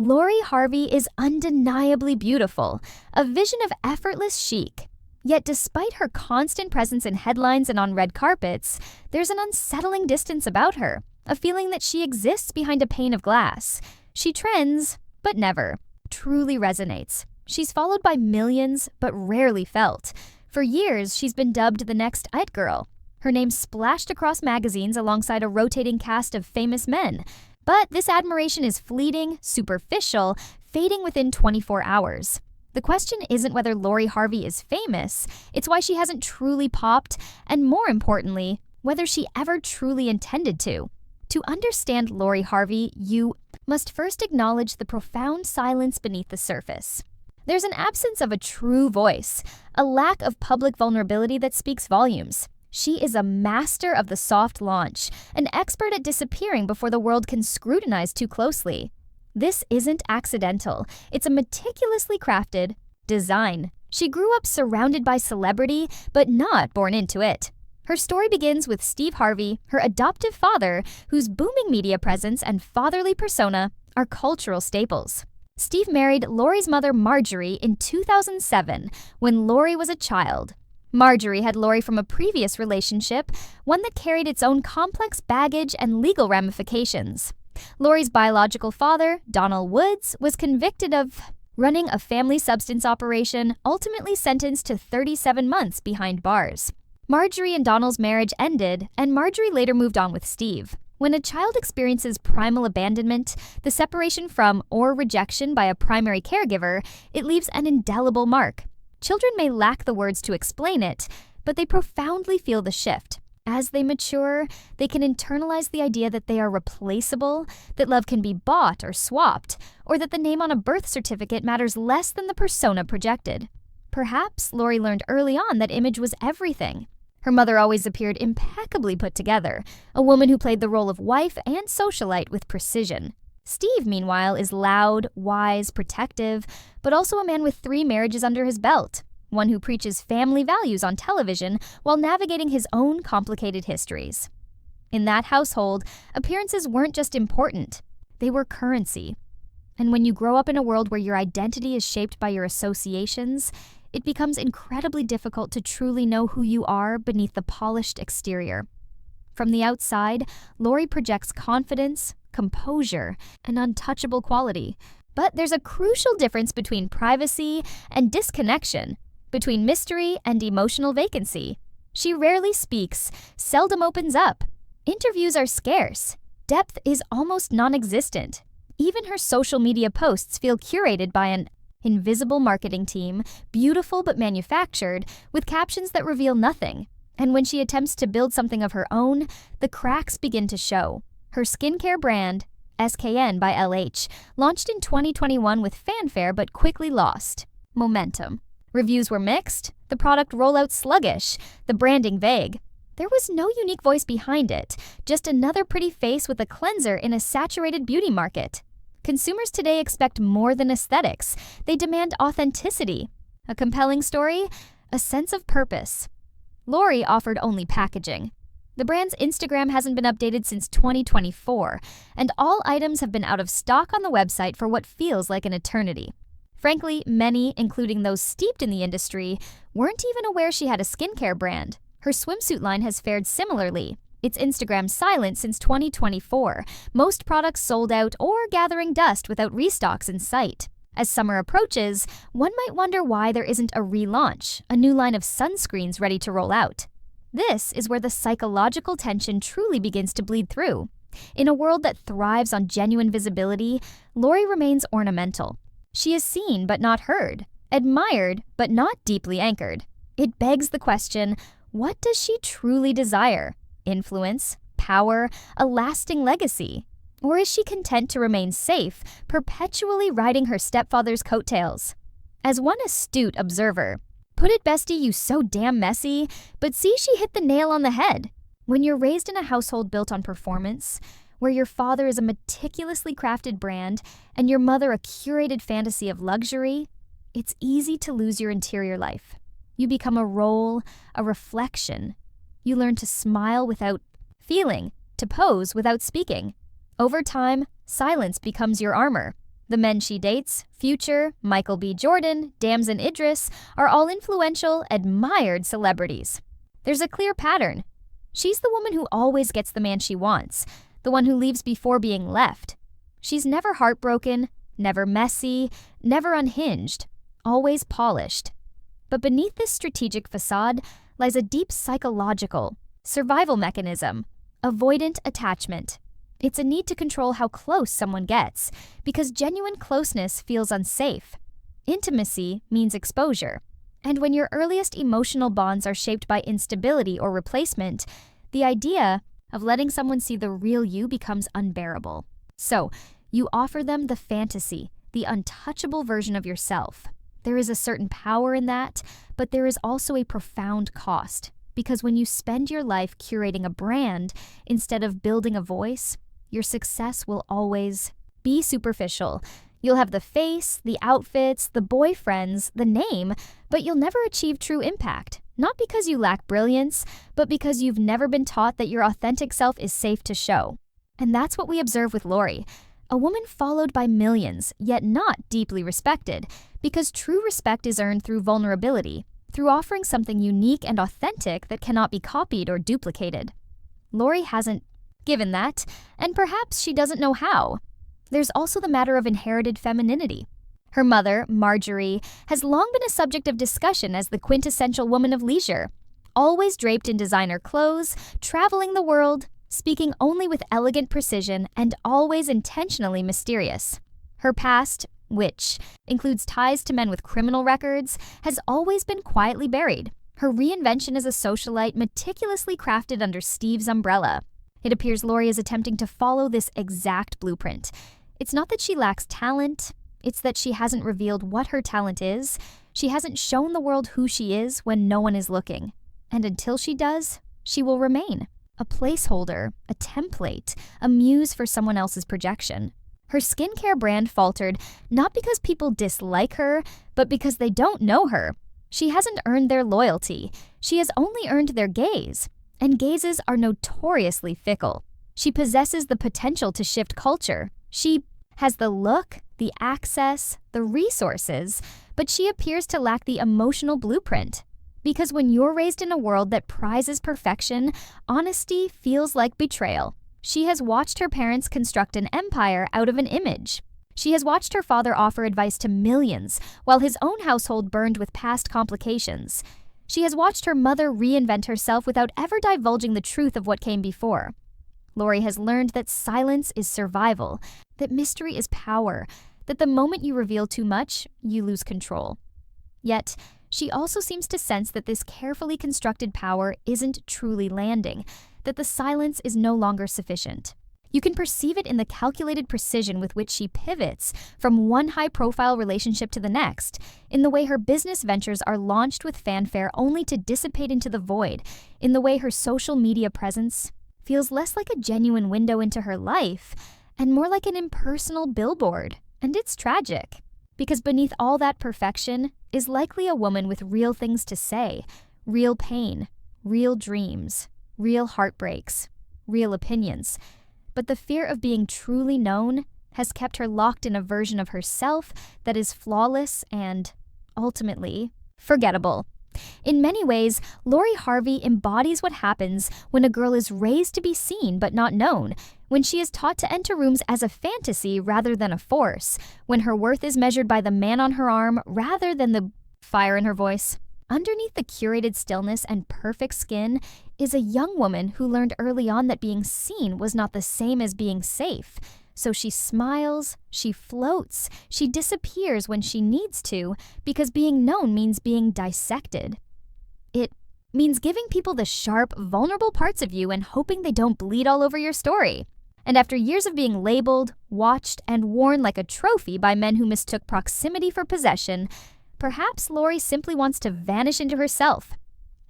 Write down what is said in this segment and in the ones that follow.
Lori Harvey is undeniably beautiful, a vision of effortless chic. Yet despite her constant presence in headlines and on red carpets, there's an unsettling distance about her, a feeling that she exists behind a pane of glass. She trends, but never truly resonates. She's followed by millions, but rarely felt. For years, she's been dubbed the next It Girl. Her name splashed across magazines alongside a rotating cast of famous men. But this admiration is fleeting, superficial, fading within 24 hours. The question isn't whether Lori Harvey is famous, it's why she hasn't truly popped, and more importantly, whether she ever truly intended to. To understand Lori Harvey, you must first acknowledge the profound silence beneath the surface. There's an absence of a true voice, a lack of public vulnerability that speaks volumes. She is a master of the soft launch, an expert at disappearing before the world can scrutinize too closely. This isn't accidental. It's a meticulously crafted design. She grew up surrounded by celebrity, but not born into it. Her story begins with Steve Harvey, her adoptive father, whose booming media presence and fatherly persona are cultural staples. Steve married Lori's mother Marjorie in 2007, when Lori was a child. Marjorie had Lori from a previous relationship, one that carried its own complex baggage and legal ramifications. Lori's biological father, Donald Woods, was convicted of running a family substance operation, ultimately sentenced to 37 months behind bars. Marjorie and Donald's marriage ended, and Marjorie later moved on with Steve. When a child experiences primal abandonment, the separation from or rejection by a primary caregiver, it leaves an indelible mark. Children may lack the words to explain it, but they profoundly feel the shift. As they mature, they can internalize the idea that they are replaceable, that love can be bought or swapped, or that the name on a birth certificate matters less than the persona projected. Perhaps Lori learned early on that image was everything. Her mother always appeared impeccably put together, a woman who played the role of wife and socialite with precision. Steve, meanwhile, is loud, wise, protective, but also a man with 3 marriages under his belt, one who preaches family values on television while navigating his own complicated histories. In that household, appearances weren't just important, they were currency. And when you grow up in a world where your identity is shaped by your associations, it becomes incredibly difficult to truly know who you are beneath the polished exterior. From the outside, Lori projects confidence, composure, and untouchable quality. But there's a crucial difference between privacy and disconnection, between mystery and emotional vacancy. She rarely speaks, seldom opens up. Interviews are scarce. Depth is almost non-existent. Even her social media posts feel curated by an invisible marketing team, beautiful but manufactured, with captions that reveal nothing. And when she attempts to build something of her own, the cracks begin to show. Her skincare brand, SKN by LH, launched in 2021 with fanfare but quickly lost momentum. Reviews were mixed, the product rollout sluggish, the branding vague. There was no unique voice behind it, just another pretty face with a cleanser in a saturated beauty market. Consumers today expect more than aesthetics. They demand authenticity, a compelling story, a sense of purpose. Lori offered only packaging. The brand's Instagram hasn't been updated since 2024, and all items have been out of stock on the website for what feels like an eternity. Frankly, many, including those steeped in the industry, weren't even aware she had a skincare brand. Her swimsuit line has fared similarly. It's Instagram silent since 2024, most products sold out or gathering dust without restocks in sight. As summer approaches, one might wonder why there isn't a relaunch, a new line of sunscreens ready to roll out. This is where the psychological tension truly begins to bleed through. In a world that thrives on genuine visibility, Lori remains ornamental. She is seen but not heard, admired but not deeply anchored. It begs the question, what does she truly desire? Influence, power, a lasting legacy? Or is she content to remain safe, perpetually riding her stepfather's coattails? As one astute observer, "Put it, bestie, you so damn messy, but see, she hit the nail on the head." When you're raised in a household built on performance, where your father is a meticulously crafted brand and your mother a curated fantasy of luxury, it's easy to lose your interior life. You become a role, a reflection. You learn to smile without feeling, to pose without speaking. Over time, silence becomes your armor. The men she dates, Future, Michael B. Jordan, Damson Idris, are all influential, admired celebrities. There's a clear pattern. She's the woman who always gets the man she wants, the one who leaves before being left. She's never heartbroken, never messy, never unhinged, always polished. But beneath this strategic facade lies a deep psychological, survival mechanism, avoidant attachment. It's a need to control how close someone gets, because genuine closeness feels unsafe. Intimacy means exposure. And when your earliest emotional bonds are shaped by instability or replacement, the idea of letting someone see the real you becomes unbearable. So, you offer them the fantasy, the untouchable version of yourself. There is a certain power in that, but there is also a profound cost, because when you spend your life curating a brand instead of building a voice, your success will always be superficial. You'll have the face, the outfits, the boyfriends, the name, but you'll never achieve true impact. Not because you lack brilliance, but because you've never been taught that your authentic self is safe to show. And that's what we observe with Lori, a woman followed by millions, yet not deeply respected, because true respect is earned through vulnerability, through offering something unique and authentic that cannot be copied or duplicated. Lori hasn't given that, and perhaps she doesn't know how. There's also the matter of inherited femininity. Her mother, Marjorie, has long been a subject of discussion as the quintessential woman of leisure, always draped in designer clothes, traveling the world, speaking only with elegant precision, and always intentionally mysterious. Her past, which includes ties to men with criminal records, has always been quietly buried. Her reinvention as a socialite meticulously crafted under Steve's umbrella. It appears Lori is attempting to follow this exact blueprint. It's not that she lacks talent, it's that she hasn't revealed what her talent is. She hasn't shown the world who she is when no one is looking. And until she does, she will remain a placeholder, a template, a muse for someone else's projection. Her skincare brand faltered not because people dislike her, but because they don't know her. She hasn't earned their loyalty. She has only earned their gaze. And gazes are notoriously fickle. She possesses the potential to shift culture. She has the look, the access, the resources, but she appears to lack the emotional blueprint. Because when you're raised in a world that prizes perfection, honesty feels like betrayal. She has watched her parents construct an empire out of an image. She has watched her father offer advice to millions, while his own household burned with past complications. She has watched her mother reinvent herself without ever divulging the truth of what came before. Lori has learned that silence is survival, that mystery is power, that the moment you reveal too much, you lose control. Yet, she also seems to sense that this carefully constructed power isn't truly landing, that the silence is no longer sufficient. You can perceive it in the calculated precision with which she pivots from one high-profile relationship to the next, in the way her business ventures are launched with fanfare only to dissipate into the void, in the way her social media presence feels less like a genuine window into her life and more like an impersonal billboard. And it's tragic, because beneath all that perfection is likely a woman with real things to say, real pain, real dreams, real heartbreaks, real opinions. But the fear of being truly known has kept her locked in a version of herself that is flawless and, ultimately, forgettable. In many ways, Lori Harvey embodies what happens when a girl is raised to be seen but not known, when she is taught to enter rooms as a fantasy rather than a force, when her worth is measured by the man on her arm rather than the fire in her voice. Underneath the curated stillness and perfect skin is a young woman who learned early on that being seen was not the same as being safe. So she smiles, she floats, she disappears when she needs to, because being known means being dissected. It means giving people the sharp, vulnerable parts of you and hoping they don't bleed all over your story. And after years of being labeled, watched, and worn like a trophy by men who mistook proximity for possession, perhaps Lori simply wants to vanish into herself.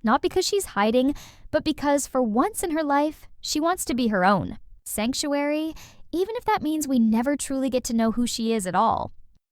Not because she's hiding, but because for once in her life, she wants to be her own sanctuary, even if that means we never truly get to know who she is at all.